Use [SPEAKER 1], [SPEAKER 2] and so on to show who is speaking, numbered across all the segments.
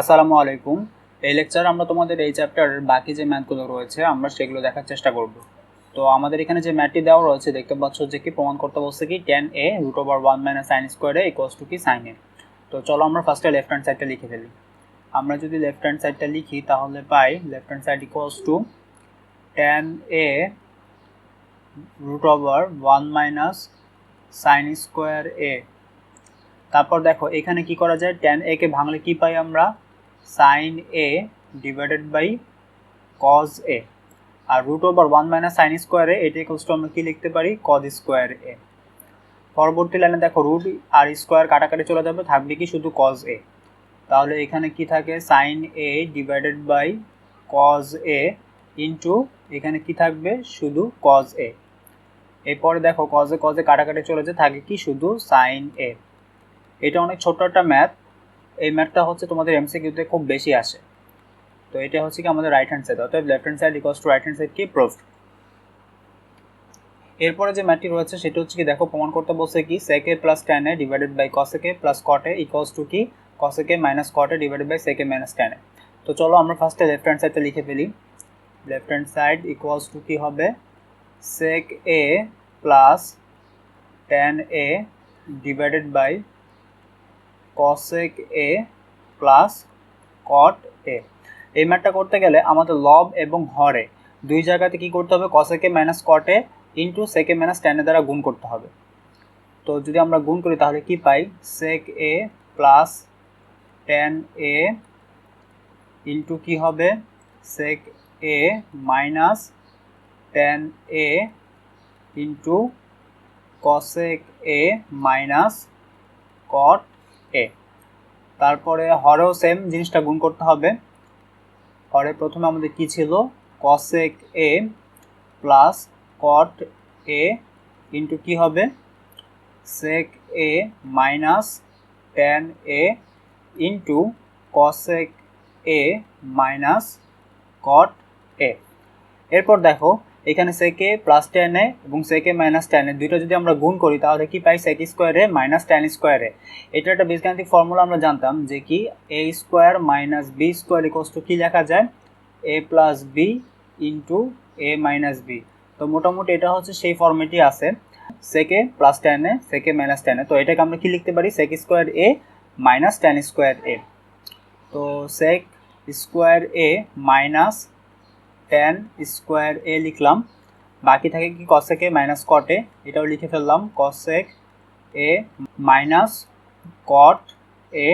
[SPEAKER 1] আসসালামু আলাইকুম। এই লেকচারে আমরা তোমাদের এই চ্যাপ্টারের বাকি যে ম্যাথগুলো রয়েছে আমরা সেগুলো দেখার চেষ্টা করব। তো আমাদের এখানে যে ম্যাথটি দেওয়া রয়েছে দেখতে পাচ্ছ যে কি প্রমাণ করতে বলছে কি tan a √1 - sin square a equals to কি sin a। তো চলো আমরা ফার্স্টে লেফট হ্যান্ড সাইডটা লিখে ফেলি। আমরা যদি লেফট হ্যান্ড সাইডটা লিখি তাহলে পাই left hand side equals to tan a √1 - sin square a। তারপর দেখো এখানে কি করা যায়, tan a কে ভাঙলে কি পাই আমরা, sin a divided by cos a। আর √1 - sin স্কয়ার a এটা ইকুয়ালস টু আমরা কি লিখতে পারি, cos স্কয়ার a। পরবর্তী লাইনে দেখো রুট আর স্কয়ার কাটাকাটি চলে যাবে, থাকবে কি শুধু cos a। তাহলে এখানে কি থাকে, sin a divided by cos a into এখানে কি থাকবে শুধু cos a। এরপরে দেখো cos a কাটাকাটি চলে যায়, থাকে কি শুধু sin a। এটা অনেক ছোট একটা ম্যাথ। এই ম্যাথটা হচ্ছে তোমাদের এমসিকিউতে খুব বেশি আসে। তো এটা হচ্ছে কি আমাদের রাইট হ্যান্ড সাইড, অর্থাৎ left hand side equals to right hand side কি প্রুফড। এরপরে যে ম্যাথটি রয়েছে সেটা হচ্ছে কি দেখো প্রমাণ করতে বলছে কি sec a plus tan a divided by cos a plus cot a equals to কি cos a minus cot a divided by sec a minus tan a। তো চলো আমরা ফার্স্টে লেফট হ্যান্ড সাইডটা লিখে ফেলি। Left hand side equals to কি হবে, sec a plus tan a divided by cosec a plus cot a। এই ম্যাথটা করতে গেলে আমাদের লব এবং হরে দুই জায়গাতে কি করতে হবে, cosec a minus cot a into sec a minus tan a দ্বারা গুণ করতে হবে। তো যদি আমরা গুণ করি তাহলে কি পাই, sec a plus tan a into কি হবে sec a minus tan a into cosec a minus cot a। তারপরে হরেও সেম জিনিসটা গুণ করতে হবে। হরে প্রথমে আমাদের কি ছিল, cosec a plus cot a into কি হবে sec a minus tan a into cosec a minus cot a। এরপর দেখো এখানে sec a plus tan a এবং sec a minus tan a দুইটা যদি আমরা গুণ করি তাহলে কি পাই, sec square a minus tan square a। এটা একটা বীজগাণিতিক ফর্মুলা আমরা জানতাম যে কি a square minus b square equals to কি লেখা যায়, a plus b into a minus b। তো মোটামুটি এটা হচ্ছে সেই ফর্মেটই আছে, sec a plus tan a sec a minus tan a। তো এটাকে আমরা কি লিখতে পারি, sec square a minus tan square a। তো sec square a minus tan square a লিখলাম, বাকি থাকে কি cosec a minus cot a, এটাও লিখে ফেললাম cosec a minus cot a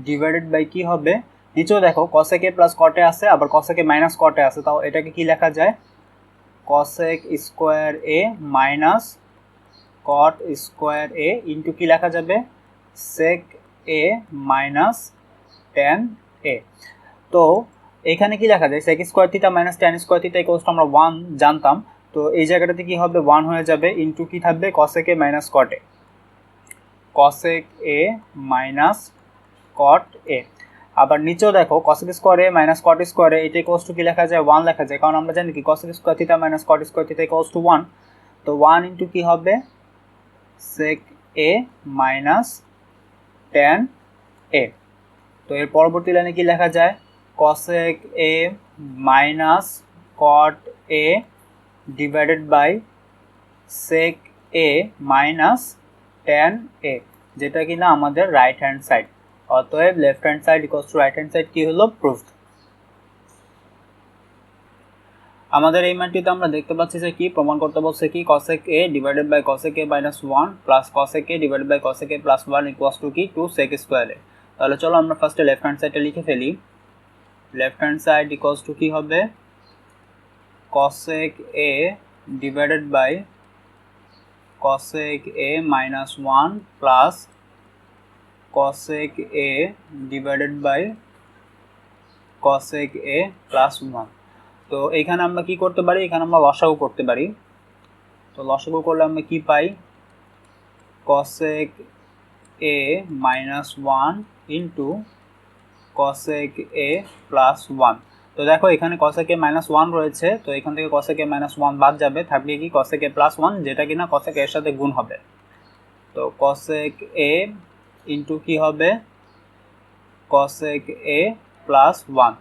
[SPEAKER 1] divided by কি হবে, নিচেও দেখো cosec a plus cot a আছে, আবার cosec a minus cot a আছে, তাও এটাকে কি লেখা যায়, cosec square a minus cot square a into কি লেখা যাবে, sec a minus tan a। তো এখানে কি লেখা যায়, sec square theta minus tan square theta equals to আমরা 1 জানতাম। তো এই জায়গাটাতে কি হবে, 1 হয়ে যাবে ইনটু কি থাকবে cosec a minus cot a, cosec a minus cot a। আবার নিচেও দেখো cosec square a minus cot square a এটা ইকুয়ালস টু কি লেখা যায়, 1 লেখা যায়, কারণ আমরা জানি কি cosec square theta minus cot square theta equals to 1। তো 1 ইনটু কি হবে sec a minus tan a। তো এর পরবর্তী লাইনে কি লেখা যায়, cosec a minus cot a divided by sec a minus tan a, যেটা কিনা আমাদের রাইট হ্যান্ড সাইড। অতএব left hand side equals to right hand side কি হলো, প্রুফড। আমাদের এই ম্যাথটিতে আমরা দেখতে পাচ্ছি যে কি প্রমাণ করতে বলছে কি cosec a divided by cosec a minus 1 plus cosec a divided by cosec a plus 1 equals to কি 2 sec স্কয়ার a। তাহলে চলো আমরা ফার্স্টে লেফট হ্যান্ড সাইডটা লিখে ফেলি। Left hand side equals to কি হবে, cosec a divided by cosec a minus 1 plus cosec a divided by cosec a plus 1। তো এখানে আমরা কি করতে পারি, এখানে আমরা লসাগু করতে পারি। তো লসাগু করলে আমরা কি পাই, cosec a minus 1 into cosec a plus 1। তো দেখো এখানে cosec a মাইনাস 1 রয়েছে, তো এখান থেকে cosec a মাইনাস 1 বাদ যাবে, থাকবে কি cosec a প্লাস 1 যেটা কিনা cosec a এর সাথে গুণ হবে। তো cosec a ইন্টু কি হবে cosec a প্লাস 1,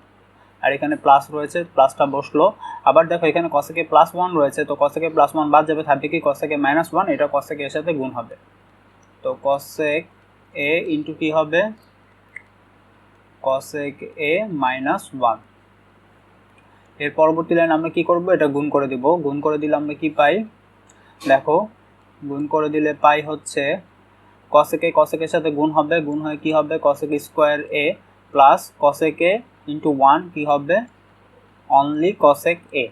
[SPEAKER 1] আর এখানে প্লাস রয়েছে, প্লাসটা বসলো। আবার দেখো এখানে cosec a প্লাস 1 রয়েছে, তো cosec a প্লাস 1 বাদ যাবে, থাকবে কি cosec a মাইনাস 1, এটা cosec a এর সাথে গুণ হবে। তো cosec a ইন্টু কি হবে, cosec a মাইনাস 1। এর পরবর্তী লাইন আমরা কি করব, এটা গুণ করে দিব। গুণ করে দিলে আমরা কি পাই, দেখো গুণ করে দিলে পাই হচ্ছে cosec এর সাথে গুণ হবে, গুণ হয়ে কি হবে cosec square a plus cosec a into 1 কি হবে অনলি cosec a।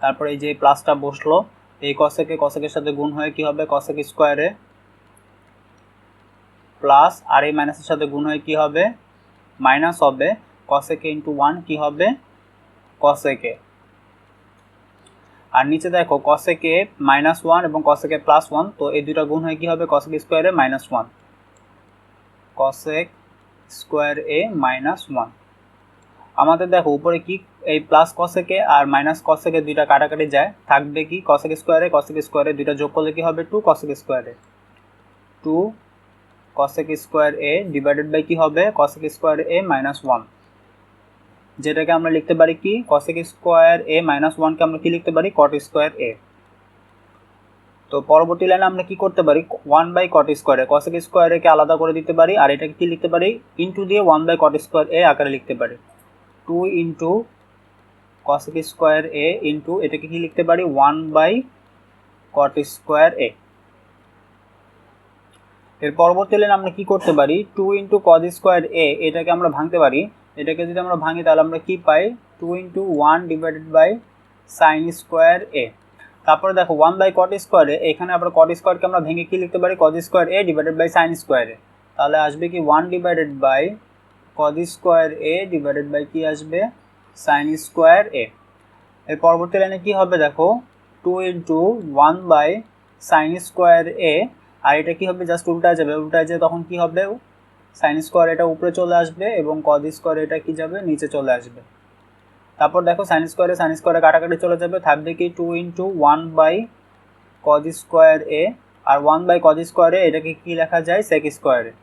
[SPEAKER 1] তারপরে এই যে প্লাসটা বসলো, এই cosec এর সাথে গুণ হয়ে কি হবে cosec স্কোয়ার a প্লাস আর এই মাইনাসের সাথে গুণ হয়ে কি হবে মাইনাস হবে cosec a ইন্টু 1 কি হবে cosec a। আর নিচে দেখো cosec a মাইনাস 1 এবং cosec a প্লাস 1, তো এই দুইটা গুণ হয়ে কি হবে cosec square a minus 1, cosec square a minus 1। আমাদের দেখো উপরে কি এই প্লাস cosec a আর মাইনাস cosec a দুইটা কাটাকাটি যায়, থাকবে কি cosec স্কোয়ার a দুইটা যোগ করলে কি হবে 2 cosec square a, 2 cosec square a divided by কি হবে cosec স্কোয়ার a মাইনাস 1, যেটাকে আমরা লিখতে পারি কি cosec স্কোয়ার a মাইনাস 1 কে আমরা কি লিখতে পারি cot স্কোয়ার a। তো পরবর্তী লাইনে আমরা কি করতে পারি 1 by cot square a, cosec square a কে আলাদা করে দিতে পারি, আর এটাকে কি লিখতে পারি ইনটু দিয়ে 1 বাই cot স্কোয়ার a আকারে লিখতে পারি, 2 into cosec square a into এটাকে কি লিখতে পারি 1 বাই cot স্কোয়ার a। এর পরবর্তী লাইনে আমরা কি করতে পারি 2 ইনটু cos স্কোয়ার a, এটাকে আমরা ভাঙতে পারি, এটাকে যদি আমরা ভাঙি তাহলে আমরা কি পাই 2 into 1 divided by sin square a। তারপরে দেখো 1 বাই cot স্কোয়ার a, এখানে আবার cot স্কোয়ারকে আমরা ভেঙে কি লিখতে পারি cos square a divided by sin square a, তাহলে আসবে কি 1 divided by cos square a divided by কি আসবে sin স্কোয়ার a। এর পরবর্তী লাইনে কি হবে দেখো 2 into 1 by sin square a, আর এটা কি হবে জাস্ট উল্টায় যাবে, উল্টায় যায় তখন কি হবে sin স্কোয়ার এটা উপরে চলে আসবে এবং cos স্কোয়ার এটা কি যাবে নিচে চলে আসবে। তারপর দেখো sin স্কোয়ারে কাটাকাটি চলে যাবে, থাকবে কি 2 into 1 by cos square a, আর 1 বাই cos স্কোয়ার a এটাকে কি লেখা যায় sec স্কোয়ার a,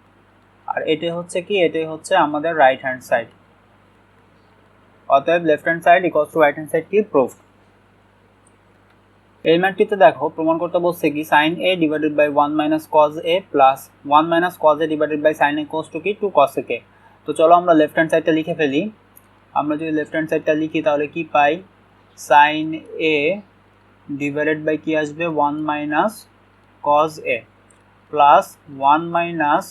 [SPEAKER 1] আর এটাই হচ্ছে কি এটাই হচ্ছে আমাদের রাইট হ্যান্ড সাইড। অতএব left hand side equals to right hand side কি প্রুফড। এই ম্যাথটিতে দেখো প্রমাণ করতে বলছে কি sin a divided by 1 minus cos a plus 1 minus cos a divided by sin a equals to কি 2 cosec a। তো চলো আমরা লেফট হ্যান্ড সাইডটা লিখে ফেলি। আমরা যদি লেফট হ্যান্ড সাইডটা লিখি তাহলে কি পাই sin a ডিভাইডেড বাই কি আসবে 1 minus cos a plus 1 minus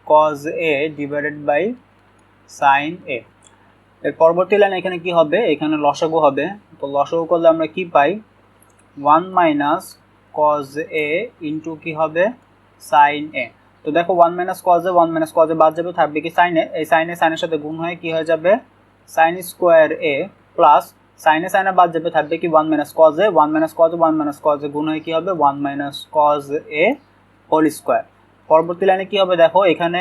[SPEAKER 1] cos a divided by sin a। এর পরবর্তী লাইন এখানে কি হবে এখানে লসাগু হবে, তো লসাগু করলে আমরা কি পাই 1 মাইনাস cos a ইন্টু কি হবে sin a। তো দেখো 1 মাইনাস cos a বাদ যাবে, থাকবে কি sin a, এই sin এর সাথে গুণ হয়ে কি হয়ে যাবে sin square a plus sin a বাদ যাবে, থাকবে কি 1 minus cos a, 1 minus cos a গুণ হয়ে কি হবে 1 minus cos a whole square. পরবর্তী লাইনে কি হবে দেখো এখানে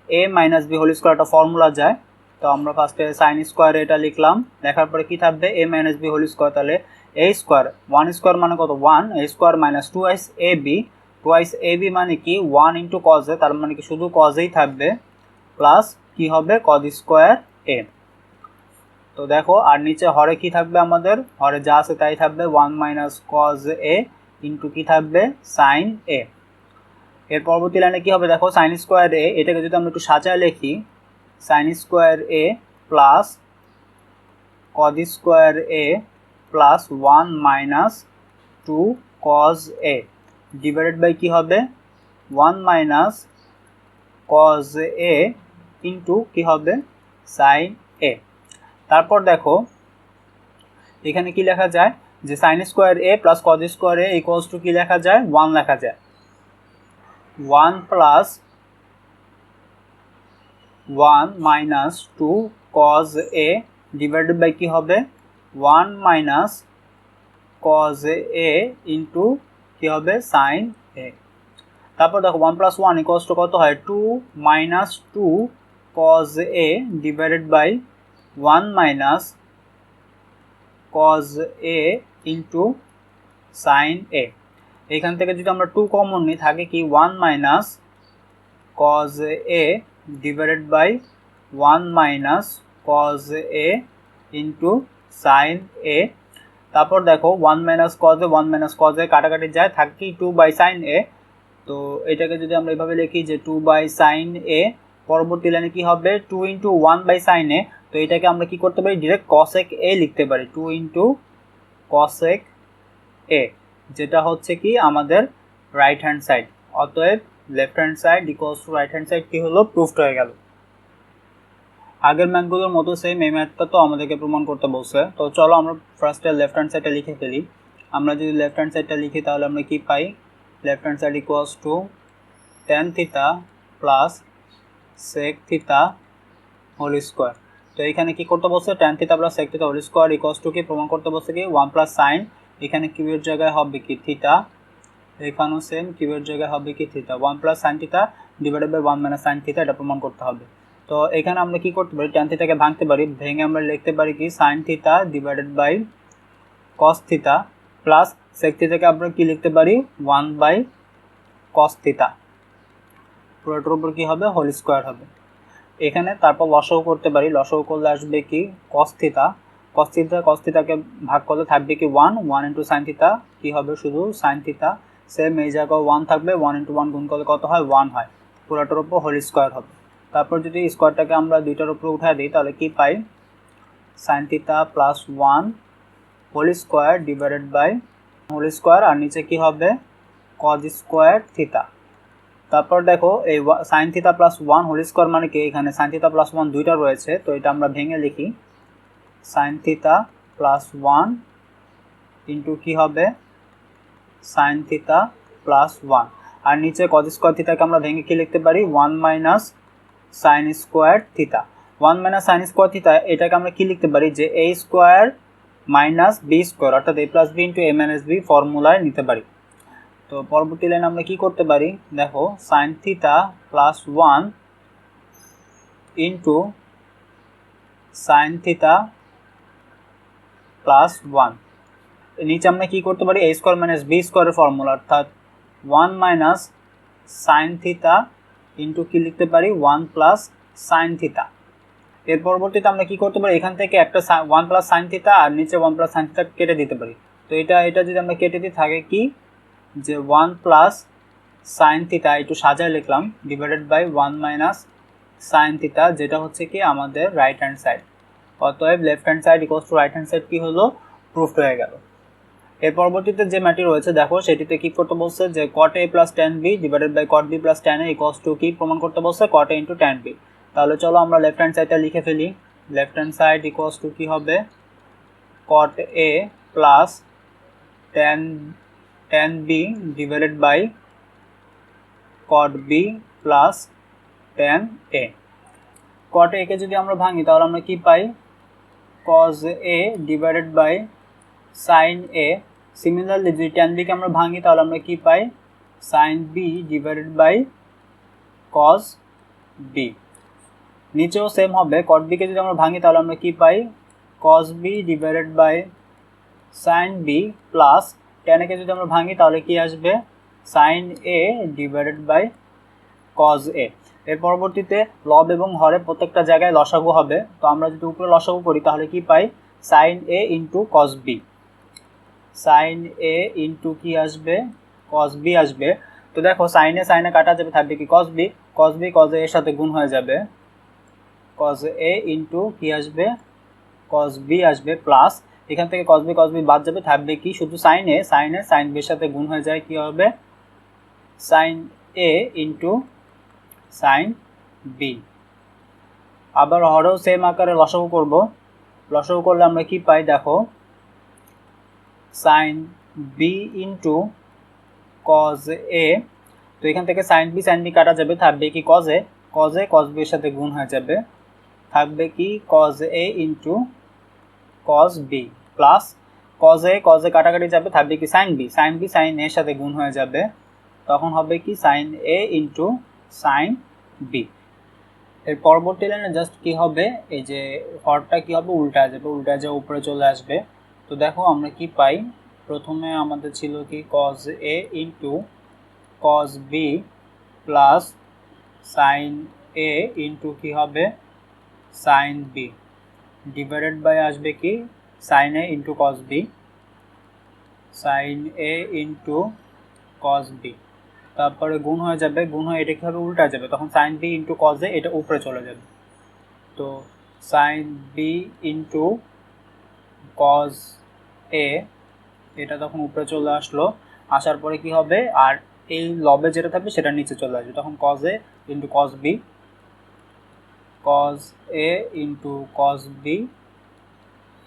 [SPEAKER 1] a minus b whole square একটা ফর্মুলা যায়, তো আমরা ফার্স্টে sin স্কোয়ার এটা লিখলাম, লেখার পরে কি থাকবে a minus b whole square, তাহলে a স্কোয়ার 1 স্কোয়ার মানে কত 1, a স্কোয়ার মাইনাস 2 ab মানে কি 1 ইন্টু cos a, তার মানে কি শুধু cos এই থাকবে প্লাস কি হবে cos স্কোয়ার a। তো দেখো আর নিচে হরে কি থাকবে আমাদের হরে যা আছে তাই থাকবে 1 মাইনাস cos a ইন্টু কি থাকবে sin a। এর পরবর্তী লাইনে কি হবে দেখো sin স্কোয়ার a, এটাকে যদি আমরা একটু সাজায় লিখি sin square a plus cos square a plus 1 minus 2 cos a divided by কি হবে 1 মাইনাস cos a ইন্টু কি হবে sin a। তারপর দেখো এখানে কি লেখা যায় যে sin square a plus cos square a equals to কি লেখা যায় 1 লেখা যায়, 1 plus 1 minus 2 cos a divided by কি হবে 1 মাইনাস cos a ইন্টু কি হবে sin a। তারপর দেখো 1 প্লাস 1 ইকুয়ালস টু কত হয় 2 minus 2 cos a divided by 1 minus cos a into sin a। এখান থেকে যদি আমরা 2 কমন নিই থাকে কি 1 minus cos a divided by 1 minus cos a into sine a. তারপর দেখো 1 মাইনাস কজ এ কাটাকাটি যায়, থাকে কি 2 বাই সাইন এ। তো এটাকে যদি আমরা এভাবে লিখি যে 2 বাই সাইন এ, পরবর্তী লাইনে কি হবে 2 ইন্টু 1 বাই সাইন এ। তো এটাকে আমরা কি করতে পারি, ডিরেক্ট কসেক এ লিখতে পারি, 2 ইন্টু কসেক এ, যেটা হচ্ছে কি আমাদের রাইট হ্যান্ড সাইড। অতএব left hand side equals to right hand side কি হলো, প্রুফড হয়ে গেল। আগের ম্যাথগুলোর মতো সেম এই ম্যাথটা তো আমাদেরকে প্রমাণ করতে বলছে। তো চলো আমরা ফার্স্টে লেফট হ্যান্ড সাইডটা লিখে ফেলি। আমরা যদি লেফট হ্যান্ড সাইডটা লিখি তাহলে আমরা কি পাই, left hand side equals to tan theta plus sec theta whole square. তো এখানে কি করতে বলছে, tan theta plus sec theta whole square equals to কি প্রমাণ করতে বলছে কি 1 প্লাস সাইন, এখানে কিউবের জায়গায় হবে কি থিটা, এখানেও সেম কিউবের জায়গায় হবে কি theta, 1 plus sine theta divided by 1 minus sine theta, এটা প্রমাণ করতে হবে। তো এখানে আমরা কি করতে পারি, tan থিটাকে ভাঙতে পারি, ভেঙে আমরা লিখতে পারি কি sine theta divided by cos theta plus sec থিটাকে আমরা কি লিখতে পারি 1 বাই কস থিটা, পুরোটার উপর কি হবে হোল স্কোয়ার হবে। এখানে তারপর লসাগু করতে পারি, লসাগু করলে আসবে কি কস থিটা, কস থিটাকে ভাগ করলে থাকবে কি 1 ইন্টু সাইন থিটা, কি হবে শুধু সাইন থিটা, সেম এই জায়গায় 1 থাকবে, 1 ইন্টু 1 গুণ করলে কত হয় 1 হয়, পুরোটার উপর হোল স্কোয়ার হবে। তারপর যদি স্কোয়ারটাকে আমরা দুইটার উপর উঠায় দিই তাহলে কি পাই, sine theta plus 1 whole square divided by whole square, আর নিচে কি হবে কজ স্কোয়ার থিটা। তারপর দেখো এই sine theta plus 1 whole square মানে কি, এখানে সাইন থিটা প্লাস 1 দুইটা রয়েছে, তো এটা আমরা ভেঙে লিখি সাইন থিটা প্লাস 1 ইন্টু কি হবে সাইন থিটা প্লাস 1, আর নিচে কজ স্কোয়ার থিটাকে আমরা ভেঙে কি লিখতে পারি 1 minus sine square theta. 1 minus sine square theta এটাকে আমরা কি লিখতে পারি যে a square minus b square, অর্থাৎ a plus b into a minus b ফর্মুলায় নিতে পারি। তো পরবর্তী লাইন আমরা কি করতে পারি, দেখো sign theta plus 1 into sign theta plus 1, নিচে আমরা কি করতে পারি a স্কোয়ার মাইনাস বি স্কোয়ারের ফর্মুলা, অর্থাৎ 1 মাইনাস সাইন থিটা ইন্টু কি লিখতে পারি 1 প্লাস সাইন থিটা। এর পরবর্তীতে আমরা কি করতে পারি, এখান থেকে একটা 1 প্লাস সাইন থিটা আর নিচে 1 প্লাস সাইন থিটা কেটে দিতে পারি। তো এটা যদি আমরা কেটে দিই থাকে কি যে 1 প্লাস সাইন থিটা একটু সাজায় লিখলাম divided by 1 minus sine theta, যেটা হচ্ছে কি আমাদের রাইট হ্যান্ড সাইড। অতএব left hand side equals to right hand side কি হলো, প্রুফড হয়ে গেল। এর পরবর্তীতে যে ম্যাটটি রয়েছে দেখো সেটিতে কি করতে বলছে যে cot a plus tan b divided by cot b plus tan a equals to কি প্রমাণ করতে বলছে cot a into tan b। তাহলে চলো আমরা লেফট হ্যান্ড সাইডটা লিখে ফেলি, left hand side equals to কি হবে cot a plus tan b divided by cot b plus tan a। cot a কে যদি আমরা ভাঙি তাহলে আমরা কি পাই cos a divided by sin a। Similarly যদি tan b কে আমরা ভাঙি তাহলে আমরা কি পাই sin b divided by cos b। নিচেও সেম হবে, cot b কে যদি আমরা ভাঙি তাহলে আমরা কি পাই cos b divided by sin b plus tan a কে যদি আমরা ভাঙি তাহলে কি আসবে sin a divided by cos a। এর পরবর্তীতে লব এবং হরে প্রত্যেকটা জায়গায় লসাগু হবে, তো আমরা যদি উপরে লসাগু করি তাহলে কি পাই sin a into cos b, sin a into কি আসবে cos b আসবে। তো দেখো sin a কাটা যাবে, থাকবে কি cos b, cos a এর সাথে গুণ হয়ে যাবে, cos a ইন্টু কি আসবে cos b আসবে, প্লাস এখান থেকে cos b বাদ যাবে, থাকবে কি শুধু sin a sin b এর সাথে গুণ হয়ে যায়, কি হবে sin a into sin b। আবার হরেও সেম আকারে লসাগু করব, লসাগু করলে আমরা কি পাই দেখো sin b into cos a। তো এখান থেকে sin b কাটা যাবে, থাকবে কি cos b এর সাথে গুণ হয়ে যাবে, থাকবে কি cos a into cos b plus cos a কাটাকাটি যাবে, থাকবে কি sin b sin a এর সাথে গুণ হয়ে যাবে, তখন হবে কি sin a into sin b। এর পরবর্তী লাইনে জাস্ট কি হবে এই যে হরটা কি হবে উল্টায় যাবে উপরে চলে আসবে। তো দেখো আমরা কি পাই, প্রথমে আমাদের ছিল কি cos a into cos b plus sin a into কি হবে সাইন বি ডিভাইডেড বাই আসবে কি সাইন এ ইন্টু কস বি, সাইন এ ইন্টু কস বি, তারপরে গুণ হয়ে যাবে, গুণ হয়ে এটা কীভাবে উল্টা যাবে, তখন সাইন বি ইন্টু কস এ এটা উপরে চলে যাবে। তো সাইন বি ইন্টু কস এ এটা তখন উপরে চলে আসলো, আসার পরে কি হবে, আর এই লবে যেটা থাকবে সেটা নিচে চলে আসবে, তখন cos a into cos b, cos a into cos b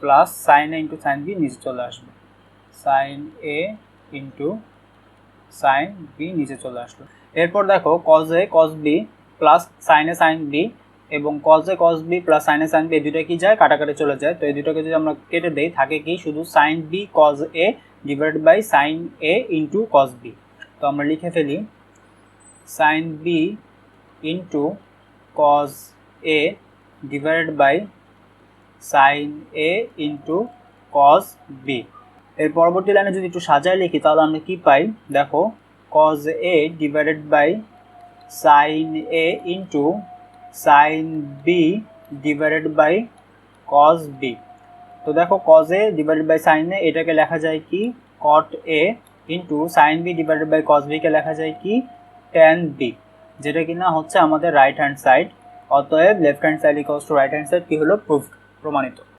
[SPEAKER 1] plus sine A into sine b নিচে চলে আসবে, সাইন এ ইন্টু সাইন বি নিচে চলে আসলো। এরপর দেখো cos a cos b plus sine a sine b এবং cos a cos b plus sine a sine b এই দুটো কি যায়, কাটাকাটি চলে যায়। তো এই দুটোকে যদি আমরা কেটে দেই থাকে কি শুধু sine B cos A divided by sine A into cos B. তো আমরা লিখে ফেলি sine B into cos A divided by sine A into cos B. এর পরবর্তী লাইনে যদি একটু সাজায় লিখি তাহলে আমরা কি পাই, দেখো cos A divided by sine A into sine b divided by cos B. তো দেখো cos A divided by sine a এটাকে লেখা যায় কি cot a into sine b divided by cos বিকে লেখা যায় কি ট্যান বি, যেটা কিনা হচ্ছে আমাদের রাইট হ্যান্ড সাইড। অতএব left hand side equals to right hand side কি হলো প্রমাণিত।